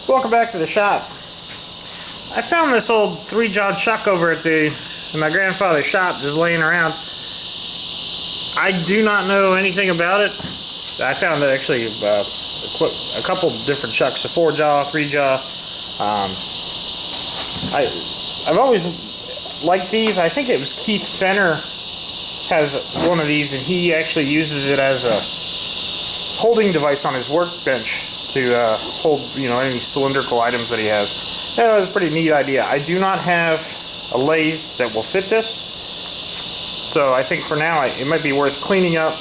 Welcome back to the shop. I found this old three-jaw chuck over at my grandfather's shop just laying around. I do not know anything about it. I found actually a couple different chucks, a four-jaw, three-jaw. I've always liked these. I think it was Keith Fenner has one of these, and he actually uses it as a holding device on his workbench to hold, any cylindrical items that he has. That was a pretty neat idea. I do not have a lathe that will fit this, so I think for now it might be worth cleaning up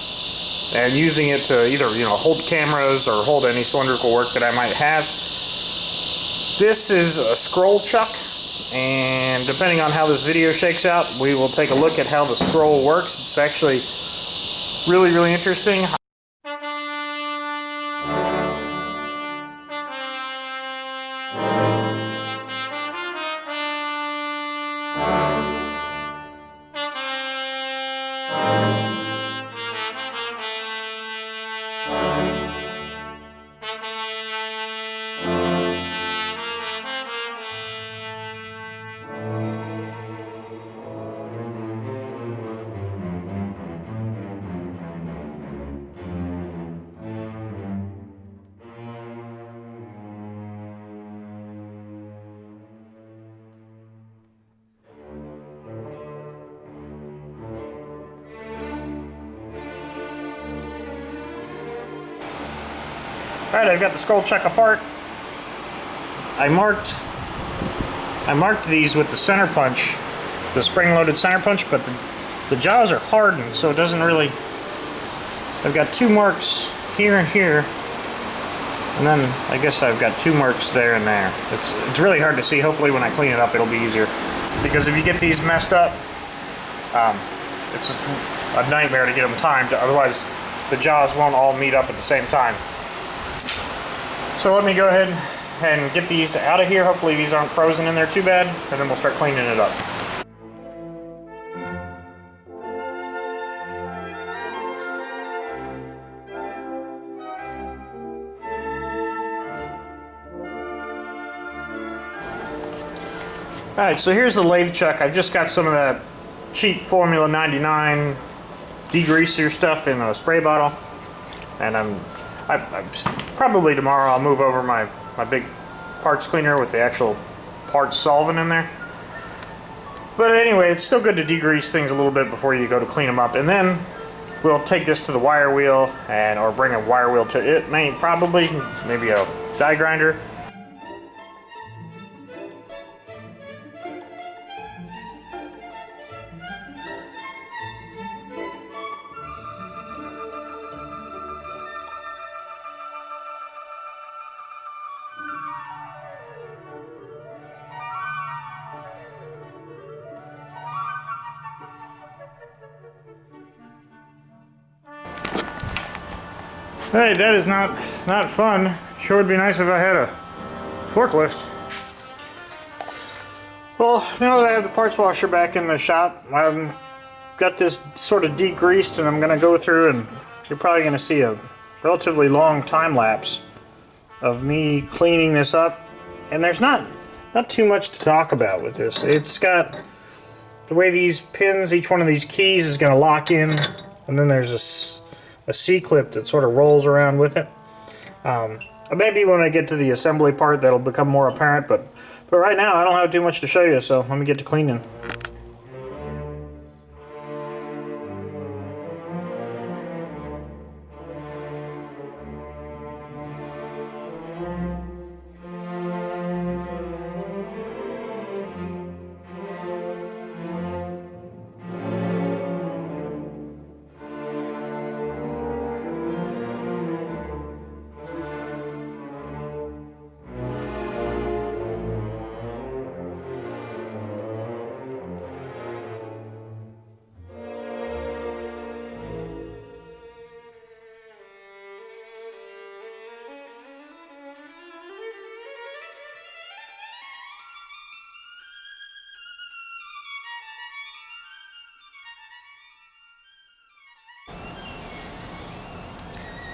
and using it to either hold cameras or hold any cylindrical work that I might have. This is a scroll chuck, and depending on how this video shakes out, we will take a look at how the scroll works. It's actually really interesting. Alright, I've got the scroll chuck apart. I marked these with the center punch, the spring-loaded center punch, but the jaws are hardened, so it doesn't really... I've got two marks here and here, and then I guess I've got two marks there and there. It's really hard to see. Hopefully when I clean it up it'll be easier, because if you get these messed up, it's a nightmare to get them timed. Otherwise the jaws won't all meet up at the same time. So let me go ahead and get these out of here. Hopefully these aren't frozen in there too bad, and then we'll start cleaning it up. Alright, so here's the lathe chuck. I've just got some of that cheap Formula 99 degreaser stuff in a spray bottle, and I'm probably tomorrow I'll move over my big parts cleaner with the actual parts solvent in there. But anyway, it's still good to degrease things a little bit before you go to clean them up. And then we'll take this to the wire wheel, or bring a wire wheel to it, maybe a die grinder. Hey, that is not fun. Sure would be nice if I had a forklift. Well, now that I have the parts washer back in the shop, I've got this sort of degreased, and I'm going to go through, and you're probably going to see a relatively long time lapse of me cleaning this up. And there's not too much to talk about with this. It's got the way these pins, each one of these keys is going to lock in, and then there's a C-clip that sort of rolls around with it. Maybe when I get to the assembly part that'll become more apparent, but right now I don't have too much to show you, so let me get to cleaning.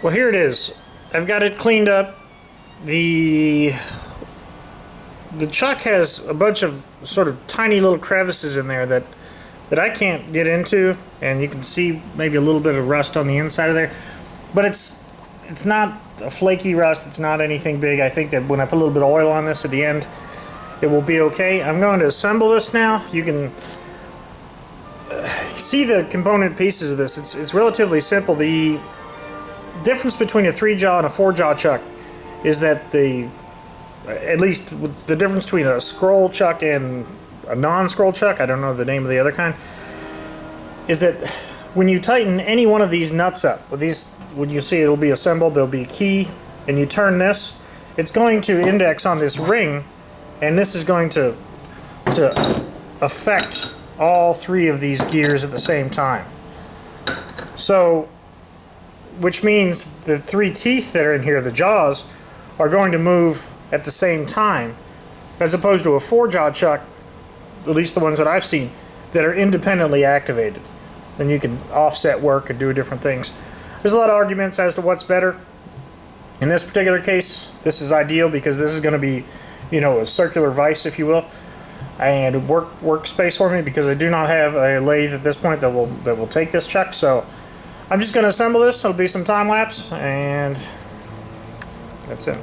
Well, here it is. I've got it cleaned up. The the chuck has a bunch of sort of tiny little crevices in there that I can't get into, and you can see maybe a little bit of rust on the inside of there, but it's not a flaky rust. It's not anything big. I think that when I put a little bit of oil on this at the end, it will be okay. I'm going to assemble this now. You can see the component pieces of this. It's relatively simple. The difference between a 3-jaw and a 4-jaw chuck is that at least the difference between a scroll chuck and a non-scroll chuck, I don't know the name of the other kind, is that when you tighten any one of these nuts up, when you see it'll be assembled, there'll be a key, and you turn this, it's going to index on this ring, and this is going to affect all 3 of these gears at the same time. So, which means the 3 teeth that are in here, the jaws, are going to move at the same time, as opposed to a 4-jaw chuck, at least the ones that I've seen, that are independently activated. Then you can offset work and do different things. There's a lot of arguments as to what's better. In this particular case, this is ideal because this is going to be, you know, a circular vise, if you will, and workspace for me, because I do not have a lathe at this point that will take this chuck. So I'm just going to assemble this. It'll be some time lapse, and that's it.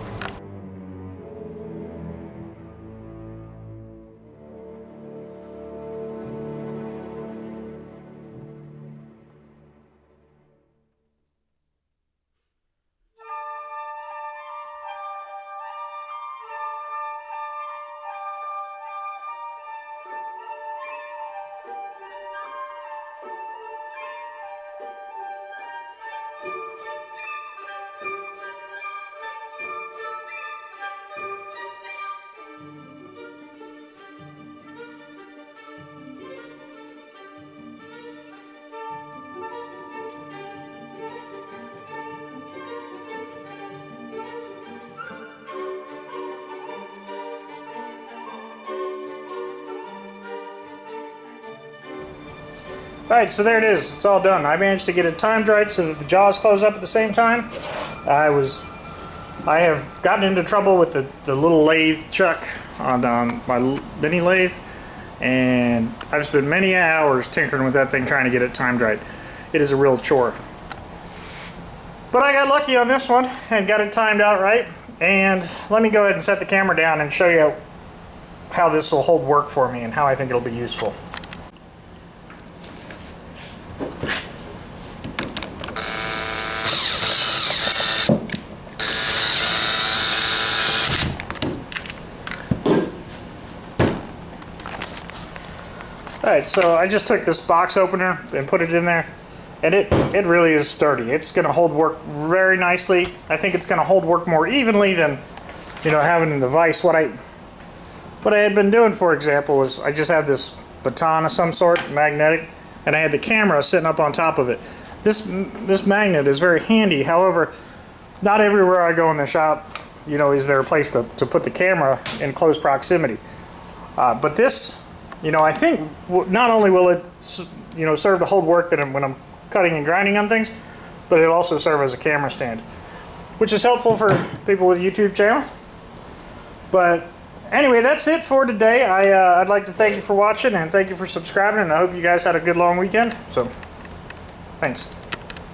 Alright, so there it is. It's all done. I managed to get it timed right so that the jaws close up at the same time. I have gotten into trouble with the little lathe chuck on my mini lathe, and I've spent many hours tinkering with that thing trying to get it timed right. It is a real chore. But I got lucky on this one and got it timed out right. And let me go ahead and set the camera down and show you how this will hold work for me and how I think it'll be useful. Alright, so I just took this box opener and put it in there, and it really is sturdy. It's going to hold work very nicely. I think it's going to hold work more evenly than, you know, having in the vise. What I had been doing, for example, was I just had this baton of some sort, magnetic, and I had the camera sitting up on top of it. This magnet is very handy. However, not everywhere I go in the shop, you know, is there a place to put the camera in close proximity. But this, you know, I think not only will it, you know, serve to hold work when I'm cutting and grinding on things, but it'll also serve as a camera stand, which is helpful for people with a YouTube channel. But anyway, that's it for today. I'd like to thank you for watching and thank you for subscribing, and I hope you guys had a good long weekend. So, thanks.